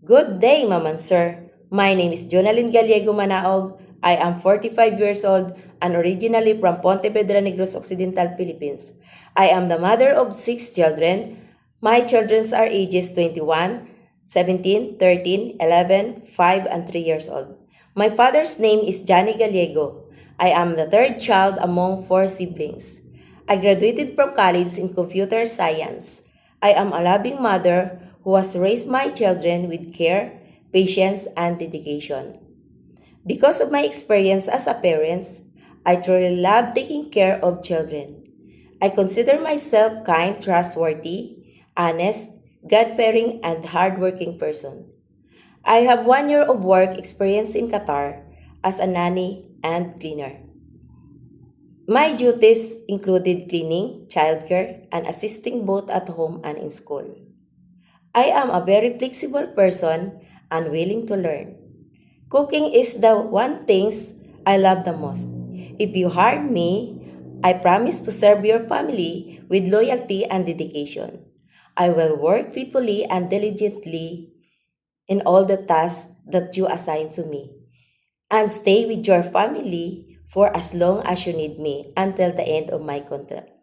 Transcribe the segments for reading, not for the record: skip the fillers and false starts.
Good day, ma'am and sir. My name is Jonalyn Gallego Manaog. I am 45 years old and originally from Pontevedra, Negros Occidental, Philippines. I am the mother of 6 children. My children are ages 21, 17, 13, 11, 5, and 3 years old. My father's name is Johnny Gallego. I am the third child among 4 siblings. I graduated from college in computer science. I am a loving mother who has raised my children with care, patience, and dedication. Because of my experience as a parent, I truly love taking care of children. I consider myself kind, trustworthy, honest, God-fearing, and hardworking person. I have 1 year of work experience in Qatar as a nanny and cleaner. My duties included cleaning, childcare, and assisting both at home and in school. I am a very flexible person and willing to learn. Cooking is the one things I love the most. If you hire me, I promise to serve your family with loyalty and dedication. I will work faithfully and diligently in all the tasks that you assign to me and stay with your family for as long as you need me until the end of my contract.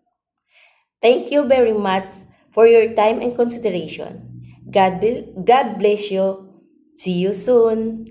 Thank you very much for your time and consideration. God bless you. See you soon.